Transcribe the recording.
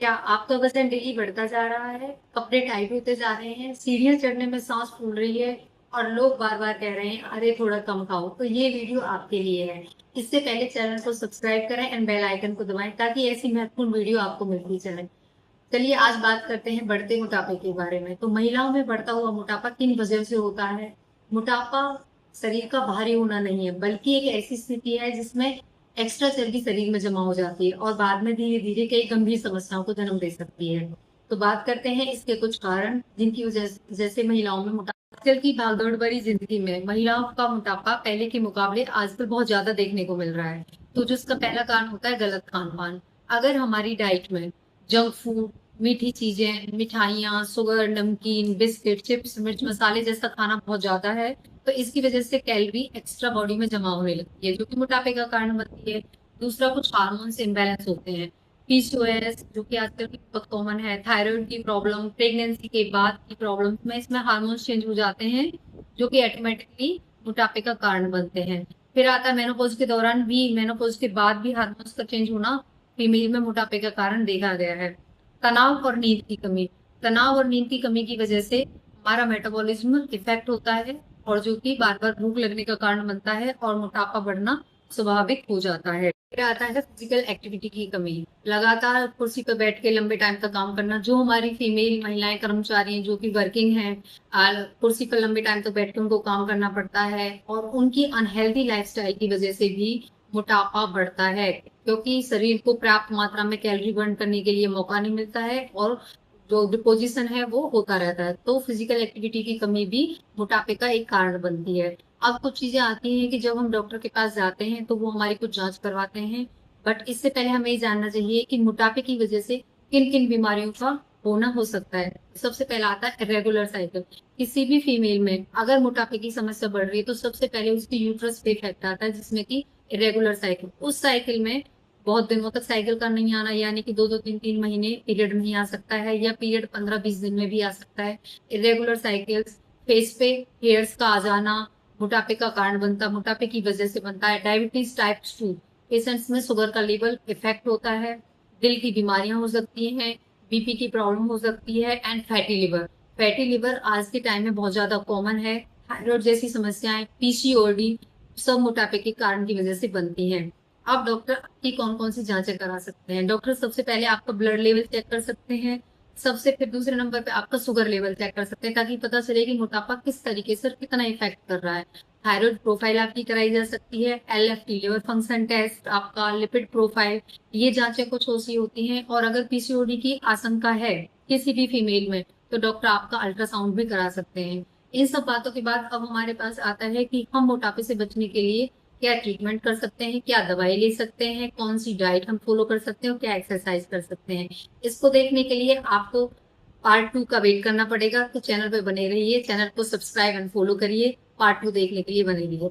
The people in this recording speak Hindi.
क्या आपका वजन डेली बढ़ता जा रहा है, कपड़े टाइट होते जा रहे हैं, सीढ़ियां चढ़ने में सांस फूल रही है और लोग बार बार कह रहे हैं अरे थोड़ा कम खाओ, तो ये वीडियो आपके लिए है। इससे पहले चैनल को सब्सक्राइब करें एंड बेल आइकन को दबाएं ताकि ऐसी महत्वपूर्ण वीडियो आपको मिलती चले। चलिए आज बात करते हैं बढ़ते मोटापे के बारे में। तो महिलाओं में बढ़ता हुआ मोटापा किन वजह से होता है? मोटापा शरीर का भारी होना नहीं है, बल्कि एक ऐसी स्थिति है जिसमें एक्स्ट्रा चर्बी शरीर में जमा हो जाती है और बाद में धीरे धीरे कई गंभीर समस्याओं को जन्म दे सकती है। तो बात करते हैं इसके कुछ कारण जिनकी वजह जैसे महिलाओं में मोटापा। आजकल की भागदौड़ भरी जिंदगी में महिलाओं का मोटापा पहले के मुकाबले आजकल बहुत ज्यादा देखने को मिल रहा है। तो जिसका पहला कारण होता है गलत खान पान। अगर हमारी डाइट में जंक फूड, मीठी चीजें, मिठाइयाँ, शुगर, नमकीन, बिस्किट, चिप्स, मिर्च मसाले जैसा खाना बहुत ज्यादा है, तो इसकी वजह से कैलोरी एक्स्ट्रा बॉडी में जमा होने लगती है जो कि मोटापे का कारण बनती है। दूसरा, कुछ हार्मोन्स इम्बैलेंस होते हैं। पीसीओएस जो कि आजकल की बहुत कॉमन है, थायराइड की प्रॉब्लम, प्रेगनेंसी के बाद की प्रॉब्लम में इसमें हार्मोन्स चेंज हो जाते हैं जो कि ऑटोमेटिकली मोटापे का कारण बनते हैं। फिर आता है मेनोपॉज के दौरान भी, मेनोपॉज के बाद भी हार्मोन्स का चेंज होना फीमेल में मोटापे का कारण देखा गया है। तनाव और नींद की कमी। तनाव और नींद की कमी की वजह से हमारा मेटाबॉलिज्म इफेक्ट होता है और जो कि बार बार भूख लगने का कारण बनता है और मोटापा बढ़ना स्वाभाविक हो जाता है। फिर आता है फिजिकल एक्टिविटी की कमी। लगातार कुर्सी पर बैठ के लंबे टाइम तक काम करना, जो हमारी फीमेल महिलाएं कर्मचारी हैं जो कि वर्किंग हैं, कुर्सी पर लंबे टाइम तक बैठ के उनको काम करना पड़ता है और उनकी अनहेल्दी लाइफस्टाइल की वजह से भी मोटापा बढ़ता है, क्योंकि शरीर को पर्याप्त मात्रा में कैलोरी बर्न करने के लिए मौका नहीं मिलता है और जो डिपोजिशन है वो होता रहता है। तो फिजिकल एक्टिविटी की कमी भी मोटापे का एक कारण बनती है। अब कुछ चीजें आती हैं कि जब हम डॉक्टर के पास जाते हैं तो वो हमारी कुछ जांच करवाते हैं, बट इससे पहले हमें ये जानना चाहिए कि मोटापे की वजह से किन किन बीमारियों का होना हो सकता है। सबसे पहला आता है इरेगुलर साइकिल। किसी भी फीमेल में अगर मोटापे की समस्या बढ़ रही है तो सबसे पहले उसके यूट्रस पे इफेक्ट आता है, जिसमें कि इरेगुलर साइकिल। उस साइकिल में बहुत दिनों तक साइकिल का नहीं आना, यानी कि 2-2 3-3 महीने पीरियड नहीं आ सकता है, या पीरियड 15-20 दिन में भी आ सकता है। इरेगुलर साइकिल्स, फेस पे हेयर्स का आ जाना मोटापे का कारण बनता है, मोटापे की वजह से बनता है। डायबिटीज टाइप 2 पेशेंट्स में शुगर का लेवल इफेक्ट होता है। दिल की बीमारियां हो सकती हैं, बीपी की प्रॉब्लम हो सकती है and fatty liver. Fatty liver आज के टाइम में बहुत ज्यादा कॉमन है। थायराइड जैसी समस्याएं, पीसीओडी, सब मोटापे के कारण की वजह से बनती हैं। अब डॉक्टर की कौन कौन सी जांचें करा सकते हैं? डॉक्टर सबसे पहले आपका ब्लड लेवल चेक कर सकते हैं। सबसे फिर दूसरे नंबर पे आपका शुगर लेवल चेक कर सकते हैं ताकि पता चले कि मोटापा किस तरीके से और कितना इफेक्ट कर रहा है। थायराइड प्रोफाइल आपकी कराई जा सकती है, एलएफटी लिवर फंक्शन टेस्ट, आपका लिपिड प्रोफाइल, ये जांचें कुछ ऐसी होती हैं। और अगर पीसीओडी की आशंका है किसी भी फीमेल में तो डॉक्टर आपका अल्ट्रासाउंड भी करा सकते हैं। इन सब बातों के बाद अब हमारे पास आता है कि हम मोटापे से बचने के लिए क्या ट्रीटमेंट कर सकते हैं, क्या दवाई ले सकते हैं, कौन सी डाइट हम फॉलो कर सकते हैं और क्या एक्सरसाइज कर सकते हैं। इसको देखने के लिए आपको पार्ट 2 का वेट करना पड़ेगा, तो चैनल पे बने रहिए, चैनल को सब्सक्राइब एंड फॉलो करिए। पार्ट 2 देखने के लिए बने रहिए।